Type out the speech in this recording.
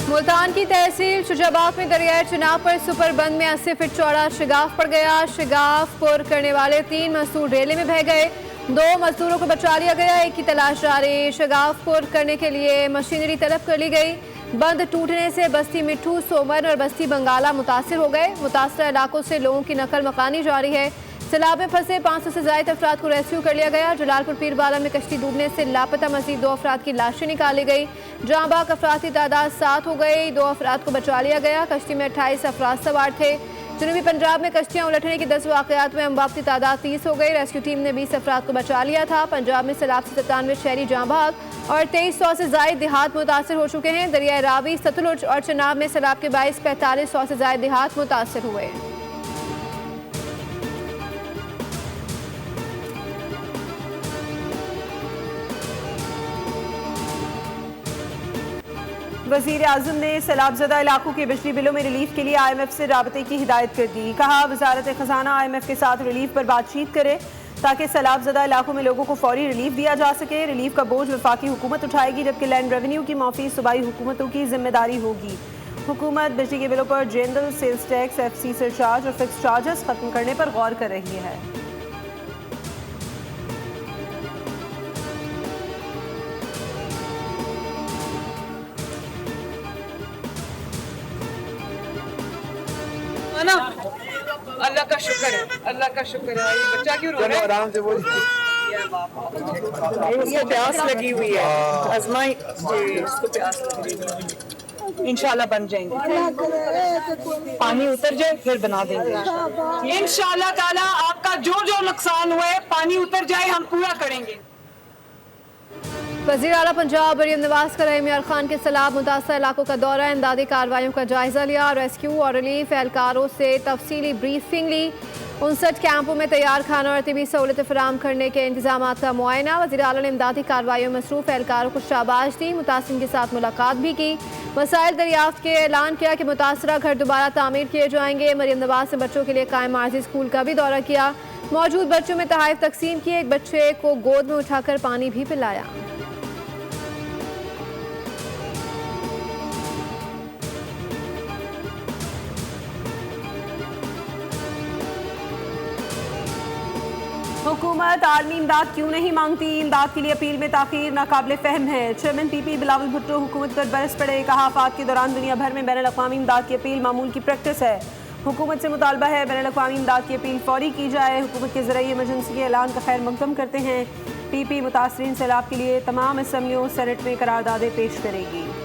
मुल्तान की तहसील शुजाबाग में दरियाए चुनाव पर सुपर बंद में 80 फीट चौड़ा शिगाफ पड़ गया। शिगाफ पुर करने वाले 3 मजदूर रेले में बह गए। 2 मजदूरों को बचा लिया गया, एक की तलाश जारी। शिगाफ पुर करने के लिए मशीनरी तलब कर ली गई। बंद टूटने से बस्ती मिठू, सोमर और बस्ती बंगाला मुतासिर हो गए। मुतासरा इलाकों से लोगों की नकल मकानी जारी है। सैलाब में फंसे 500 से ज्यादा अफराद को रेस्क्यू कर लिया गया। जलालपुर पीरवाला में कश्ती डूबने से लापता मजीद 2 अफराद की लाशें निकाली गई। जहां बाग अफराद की तादाद 7 हो गई। 2 अफराद को बचा लिया गया। कश्ती में 28 अफराद सवार थे। जनूबी पंजाब में कश्तियां उलटने की 10 वाकयात में अमवात की तादाद 30 हो गई। रेस्क्यू टीम ने 20 अफराद को बचा लिया था। पंजाब में सैलाब से 97 शहरी जहां भाग और 2300 से ज्यादा देहात मुतासर हो चुके हैं। दरिया रावी, सतलुज और चनाब में सैलाब के बायस 4500 से ज्यादा देहात मुतासर हुए। वज़ीर आज़म ने सैलाबज़दा इलाकों के बिजली बिलों में रिलीफ के लिए IMF से राबते की हिदायत कर दी। कहा वज़ारत ख़ज़ाना IMF के साथ रिलीफ पर बातचीत करे ताकि सैलाबज़दा इलाकों में लोगों को फौरी रिलीफ दिया जा सके। रिलीफ का बोझ वफाकी हुकूमत उठाएगी, जबकि लैंड रेवेन्यू की माफ़ी सूबाई हुकूमतों की जिम्मेदारी होगी। हुकूमत बिजली के बिलों पर general sales tax, FC surcharge और फिक्स चार्जेस खत्म करने पर गौर कर रही है। ना अल्लाह का शुक्र है, अल्लाह का शुक्र है। ये बच्चा क्यों रो रहा है? आराम से बोल। इसको प्यास लगी हुई है। आजमाई इसको प्यास लगी हुई है। इंशाल्लाह बन जाएंगे। पानी उतर जाए फिर बना देंगे इंशाल्लाह ताला। आपका जो जो नुकसान हुआ है पानी उतर जाए हम पूरा करेंगे। वज़ीर आला पंजाब मरियम नवाज का इमरान खान के सैलाब मुतासर इलाकों का दौरा, इमदादी कार्रवाइयों का जायजा लिया। रेस्क्यू और रिलीफ एहलकारों से तफसीली ब्रीफिंग ली। 59 कैंपों में तैयार खाना और तिबी सहूलत फराम करने के इंतजाम का मुआयना। वज़ीर आला ने इमदादी कार्रवाइयों में मसरूफ़ एहलकारों को शाबाश दी। मुतासिरीन के साथ मुलाकात भी की। मसाइल दरियाफ्त के ऐलान किया कि मुतासरा घर दोबारा तामीर किए जाएंगे। मरियम नवाज ने बच्चों के लिए कायम आर्जी स्कूल का भी दौरा किया। मौजूद बच्चों में तहाइफ तकसीम किए। एक बच्चे को गोद में उठाकर पानी भी पिलाया। हुकूमत आलमी इमदाद क्यों नहीं मांगती? इमदाद के लिए अपील में ताखीर नाकाबिले फहम है। चेयरमैन PP बिलावल भुट्टो हुकूमत पर बरस पड़े। कहा आफात के दौरान दुनिया भर में बैनुल अक़वामी इमदाद की अपील मामूल की प्रैक्टिस है। हुकूमत से मुतालबा है बैनुल अक़वामी इमदाद की अपील फौरी की जाए। हुकूमत के ज़रिए इमरजेंसी के ऐलान का खैर मकदम करते हैं। PP मुतासरीन सैलाब के लिए तमाम असम्बलियों सेनेट में करारदादें पेश करेगी।